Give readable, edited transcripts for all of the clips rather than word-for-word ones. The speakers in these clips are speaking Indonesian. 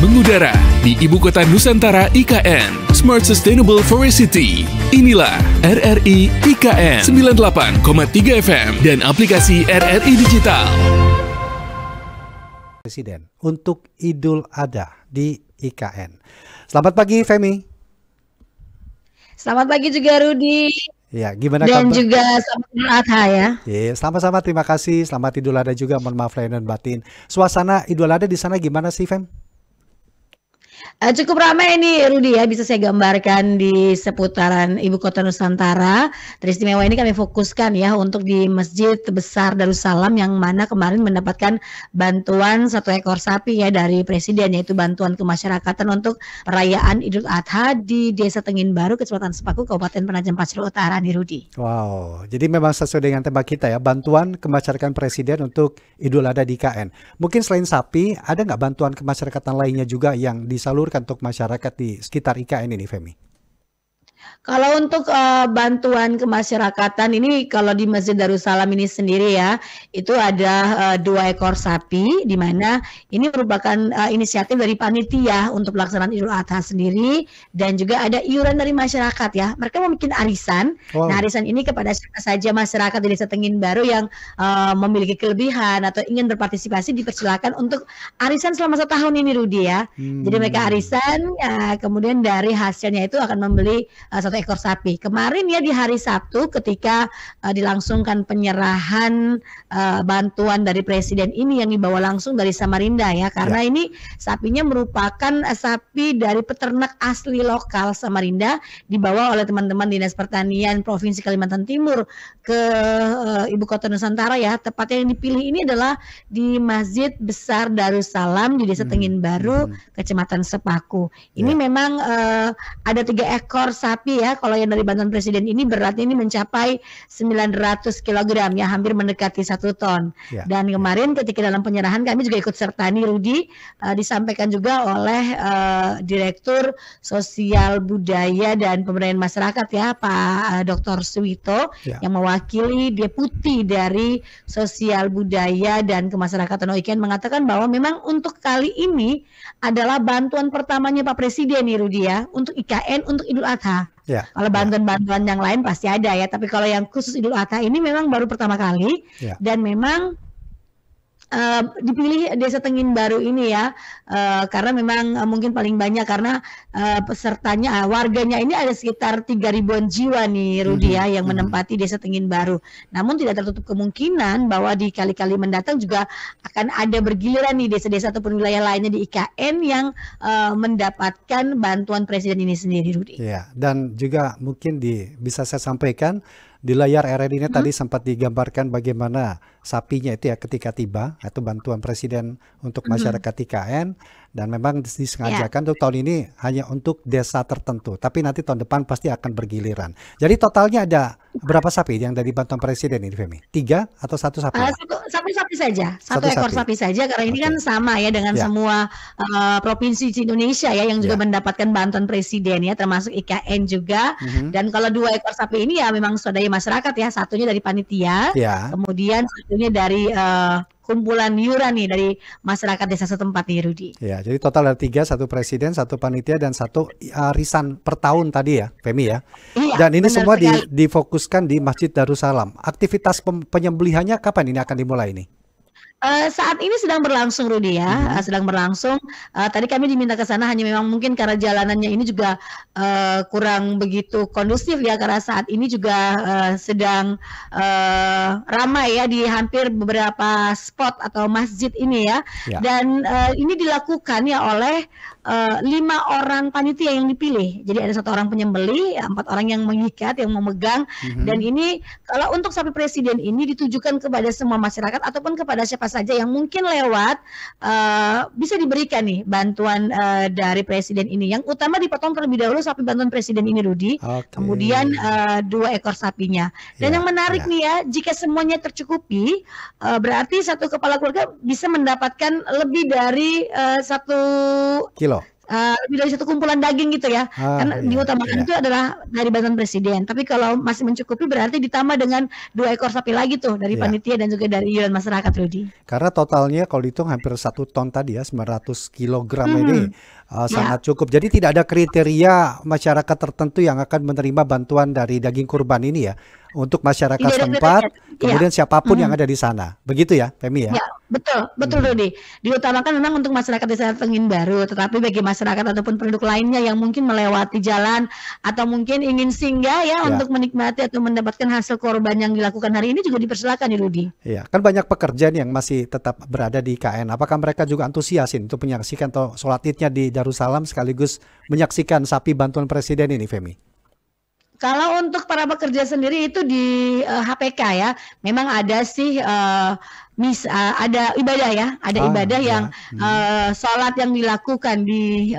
mengudara di Ibu Kota Nusantara IKN, Smart Sustainable Forest City. Inilah RRI IKN 98,3 FM dan aplikasi RRI Digital. Presiden untuk Idul Adha di IKN. Selamat pagi, Femi. Selamat pagi juga, Rudi. Ya, gimana dan kabar? juga selamat Idul Adha ya. Ya, sama-sama, terima kasih. Selamat Idul Adha juga, mohon maaf lahir dan batin. Suasana Idul Adha di sana gimana sih, Fem? Cukup ramai ini, Rudi ya, bisa saya gambarkan di seputaran Ibu Kota Nusantara. Teristimewa ini kami fokuskan ya untuk di Masjid Besar Darussalam yang mana kemarin mendapatkan bantuan 1 ekor sapi ya dari Presiden, yaitu bantuan kemasyarakatan untuk perayaan Idul Adha di Desa Tengin Baru, Kecamatan Sepaku, Kabupaten Penajam Pasir Utara nih, Rudi. Wow, jadi memang sesuai dengan tema kita ya, bantuan kemasyarakatan Presiden untuk Idul Adha di IKN. Mungkin selain sapi, ada nggak bantuan kemasyarakatan lainnya juga yang disalurkan untuk masyarakat di sekitar IKN ini, Femi? Kalau untuk bantuan kemasyarakatan ini, kalau di Masjid Darussalam ini sendiri ya, itu ada 2 ekor sapi, di mana ini merupakan inisiatif dari panitia untuk pelaksanaan Idul Adha sendiri, dan juga ada iuran dari masyarakat ya. Mereka mau bikin arisan. Wow. Nah, arisan ini kepada siapa saja masyarakat di Desa Tengin Baru yang memiliki kelebihan atau ingin berpartisipasi, dipersilakan untuk arisan selama 1 tahun ini, Rudi ya. Jadi mereka arisan, ya, kemudian dari hasilnya itu akan membeli 1 ekor sapi. Kemarin ya di hari Sabtu ketika dilangsungkan penyerahan bantuan dari Presiden ini yang dibawa langsung dari Samarinda ya, karena ini sapinya merupakan sapi dari peternak asli lokal Samarinda, dibawa oleh teman-teman Dinas Pertanian Provinsi Kalimantan Timur ke Ibu Kota Nusantara ya. Tepatnya yang dipilih ini adalah di Masjid Besar Darussalam di Desa Tengin Baru, Kecamatan Sepaku. Ini memang ada 3 ekor sapi ya. Kalau yang dari bantuan Presiden ini beratnya ini mencapai 900 kg ya, hampir mendekati 1 ton. Dan kemarin ketika dalam penyerahan kami juga ikut serta nih, Rudi, disampaikan juga oleh Direktur Sosial Budaya dan Pemberdayaan Masyarakat ya, Pak Dr. Suwito, yang mewakili Deputi dari Sosial Budaya dan Kemasyarakatan IKN, mengatakan bahwa memang untuk kali ini adalah bantuan pertamanya Pak Presiden nih, Rudi ya, untuk IKN untuk Idul Adha. Kalau bantuan-bantuan yang lain pasti ada ya, tapi kalau yang khusus Idul Adha ini memang baru pertama kali, dan memang dipilih Desa Tengin Baru ini ya, karena memang mungkin paling banyak karena pesertanya, warganya ini ada sekitar 3 ribuan jiwa nih, Rudi ya, yang menempati Desa Tengin Baru. Namun tidak tertutup kemungkinan bahwa di kali-kali mendatang juga akan ada bergiliran nih desa-desa ataupun wilayah lainnya di IKN yang mendapatkan bantuan Presiden ini sendiri, Rudi. Ya, dan juga mungkin bisa saya sampaikan di layar RRI ini tadi sempat digambarkan bagaimana sapinya itu ya ketika tiba, atau bantuan Presiden untuk masyarakat IKN, dan memang disengajakan untuk tahun ini hanya untuk desa tertentu, tapi nanti tahun depan pasti akan bergiliran. Jadi totalnya ada berapa sapi yang dari bantuan Presiden ini, Femi? 3 atau 1 sapi? Satu sapi saja, 1 ekor sapi saja, karena ini kan sama ya dengan semua provinsi di Indonesia ya yang juga mendapatkan bantuan Presiden ya, termasuk IKN juga. Dan kalau 2 ekor sapi ini ya memang swadaya masyarakat ya, satunya dari panitia, kemudian satunya dari kumpulan iuran nih dari masyarakat desa setempat nih, Rudi. Ya, jadi total ada 3, 1 Presiden, 1 panitia, dan 1 arisan per tahun tadi ya, Femi ya. Dan ini semua difokuskan di Masjid Darussalam. Aktivitas penyembelihannya kapan ini akan dimulai ini? Saat ini sedang berlangsung, Rudi ya, sedang berlangsung. Tadi kami diminta ke sana, hanya memang mungkin karena jalanannya ini juga kurang begitu kondusif ya, karena saat ini juga sedang ramai ya di hampir beberapa spot atau masjid ini ya. Dan ini dilakukan ya oleh 5 orang panitia yang dipilih. Jadi ada 1 orang penyembelih, 4 orang yang mengikat, yang memegang. Dan ini kalau untuk sapi Presiden ini ditujukan kepada semua masyarakat ataupun kepada siapa saja yang mungkin lewat, bisa diberikan nih bantuan dari Presiden ini. Yang utama dipotong terlebih dahulu sapi bantuan Presiden ini, Rudi. Kemudian 2 ekor sapinya. Dan yang menarik nih ya, jika semuanya tercukupi, berarti 1 kepala keluarga bisa mendapatkan lebih dari 1 lebih dari satu kumpulan daging gitu ya. Karena Iya, diutamakan iya. itu adalah dari bantuan presiden. Tapi kalau masih mencukupi berarti ditambah dengan 2 ekor sapi lagi tuh dari Iya. panitia dan juga dari iuran masyarakat, Rudi. Karena totalnya kalau dihitung hampir 1 ton tadi ya, 900 kilogram ini Mhm. sangat Ya, cukup. Jadi tidak ada kriteria masyarakat tertentu yang akan menerima bantuan dari daging kurban ini ya. Untuk masyarakat tidak ada setempat, kriteria. Iya. kemudian siapapun yang Mhm. ada di sana. Begitu ya, Femi ya? Ya, betul, betul Hmm. Rudi. Diutamakan memang untuk masyarakat desa Tengin Baru, tetapi bagi masyarakat ataupun penduduk lainnya yang mungkin melewati jalan atau mungkin ingin singgah ya Ya. untuk menikmati atau mendapatkan hasil korban yang dilakukan hari ini juga dipersilakan ya Rudi. Iya, kan banyak pekerja nih yang masih tetap berada di IKN. Apakah mereka juga antusiasin untuk menyaksikan atau sholat idnya di Darussalam sekaligus menyaksikan sapi bantuan presiden ini, Femi? Kalau untuk para pekerja sendiri itu di HPK ya, memang ada sih ada ibadah ya, ada ibadah Ya. yang sholat yang dilakukan di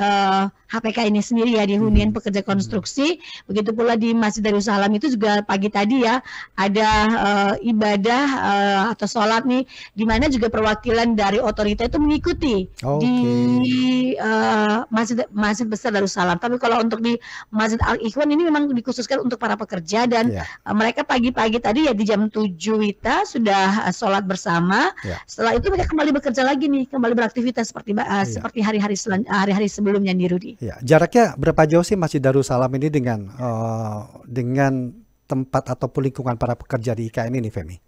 HPK ini sendiri ya, di Hunian Pekerja Konstruksi. Begitu pula di Masjid Darussalam itu juga pagi tadi ya ada ibadah atau sholat nih, di mana juga perwakilan dari otorita itu mengikuti di Masjid Besar Darussalam. Tapi kalau untuk di Masjid Al Ikhwan ini memang dikhususkan untuk para pekerja dan mereka pagi-pagi tadi ya di jam 7 WITA sudah sholat bersama. Setelah itu mereka kembali bekerja lagi nih, kembali beraktivitas seperti hari-hari sebelumnya nih Rudi. Ya, jaraknya berapa jauh sih Masjid Darussalam ini dengan tempat ataupun lingkungan para pekerja di IKN ini, Femi?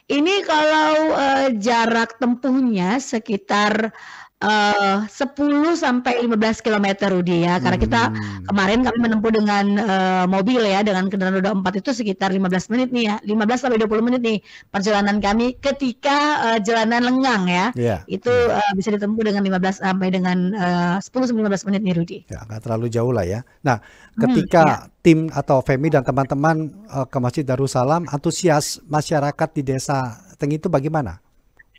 Ini kalau jarak tempuhnya sekitar 10 sampai 15 km Rudi ya, karena kita kemarin kami menempuh dengan mobil ya, dengan kendaraan roda 4 itu sekitar 15 menit nih ya, 15 sampai 20 menit nih perjalanan kami ketika jalanan lengang ya, itu bisa ditempuh dengan 15 sampai dengan 10 sampai 15 menit nih Rudi. Ya, nggak terlalu jauh lah ya. Nah, ketika tim atau Femi dan teman-teman ke Masjid Darussalam, antusias masyarakat di Desa Teng itu bagaimana?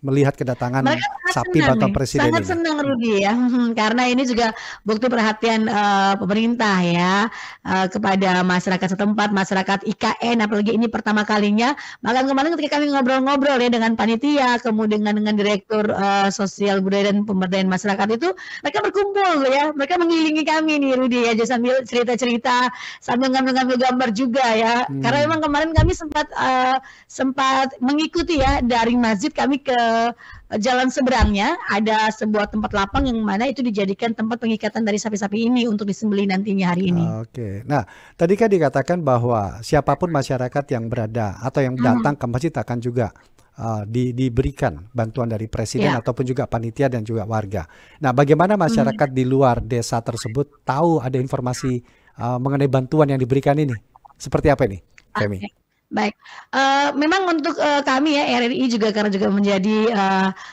Melihat kedatangan sapi bantuan presiden sangat ini. senang Rudi ya, karena ini juga bukti perhatian pemerintah ya kepada masyarakat setempat, masyarakat IKN, apalagi ini pertama kalinya. Bahkan kemarin ketika kami ngobrol-ngobrol ya dengan panitia, kemudian dengan direktur sosial budaya dan pemberdayaan masyarakat itu, mereka berkumpul ya, mereka mengelilingi kami nih Rudi ya, sambil cerita-cerita, sambil ngambil-ngambil gambar juga ya. Karena memang kemarin kami sempat mengikuti ya dari masjid kami ke jalan seberangnya ada sebuah tempat lapang yang mana itu dijadikan tempat pengikatan dari sapi-sapi ini untuk disembelih nantinya hari ini. Oke. Nah, tadi kan dikatakan bahwa siapapun masyarakat yang berada atau yang datang ke masjid akan juga diberikan bantuan dari presiden ataupun juga panitia dan juga warga. Nah, bagaimana masyarakat di luar desa tersebut tahu ada informasi mengenai bantuan yang diberikan ini? Seperti apa ini, Femi? Baik, memang untuk kami ya RRI juga karena juga menjadi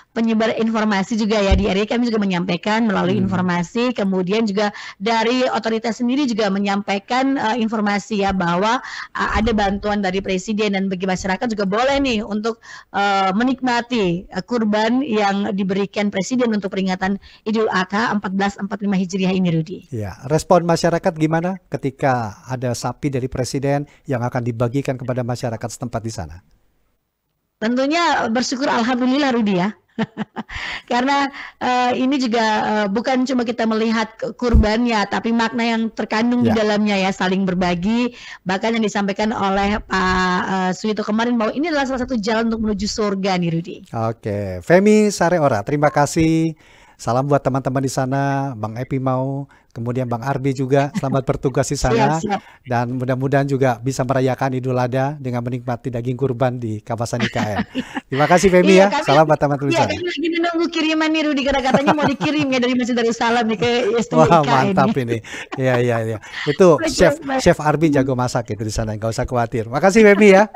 penyebar informasi juga ya di RRI, kami juga menyampaikan melalui informasi, kemudian juga dari otoritas sendiri juga menyampaikan informasi ya bahwa ada bantuan dari presiden dan bagi masyarakat juga boleh nih untuk menikmati kurban yang diberikan presiden untuk peringatan Idul Adha 1445 Hijriah ini Rudi. Ya, respon masyarakat gimana ketika ada sapi dari presiden yang akan dibagikan kepada masyarakat setempat di sana? Tentunya bersyukur alhamdulillah Rudi ya. Karena ini juga bukan cuma kita melihat kurbannya, tapi makna yang terkandung di dalamnya ya, saling berbagi. Bahkan yang disampaikan oleh Pak Suwito kemarin bahwa ini adalah salah satu jalan untuk menuju surga nih Rudi. Oke, Femi Sareora, terima kasih. Salam buat teman-teman di sana, Bang Epi mau, kemudian Bang Arbi juga, selamat bertugas di sana. Dan mudah-mudahan juga bisa merayakan Idul Adha dengan menikmati daging kurban di kawasan IKN. Terima kasih Femi ya, salam buat teman-teman di sana. Iya, lagi menunggu kiriman nih Rudi, karena katanya mau dikirim ya dari Masjid Darussalam nih ke IKN. Wah, mantap ini. Iya. Itu Chef Arbi jago masak itu di sana, nggak usah khawatir. Makasih Femi ya.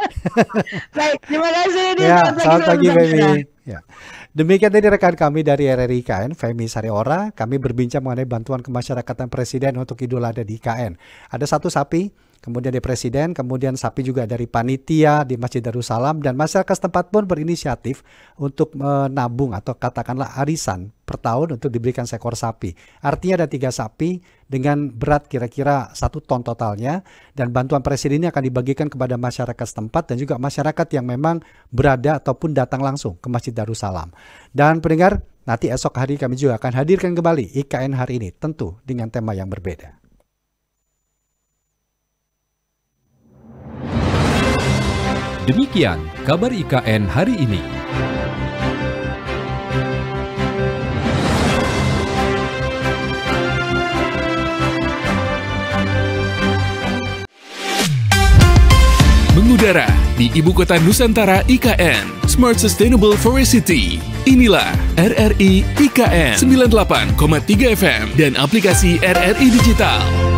Baik, terima kasih. Ya, selamat pagi Femi. Ya. Demikian tadi rekan kami dari RRI IKN, Femi Sareora. Kami berbincang mengenai bantuan kemasyarakatan presiden untuk Idul Adha di IKN. Ada 1 sapi, kemudian dari presiden, kemudian sapi juga dari panitia di Masjid Darussalam, dan masyarakat setempat pun berinisiatif untuk menabung atau katakanlah arisan per tahun untuk diberikan seekor sapi. Artinya ada 3 sapi dengan berat kira-kira 1 ton totalnya, dan bantuan presiden ini akan dibagikan kepada masyarakat setempat dan juga masyarakat yang memang berada ataupun datang langsung ke Masjid Darussalam. Dan pendengar, Nanti esok hari kami juga akan hadirkan kembali IKN hari ini, tentu dengan tema yang berbeda. Demikian kabar IKN hari ini. Mengudara di Ibu Kota Nusantara IKN, Smart Sustainable Forest City. Inilah RRI IKN 98,3 FM dan aplikasi RRI Digital.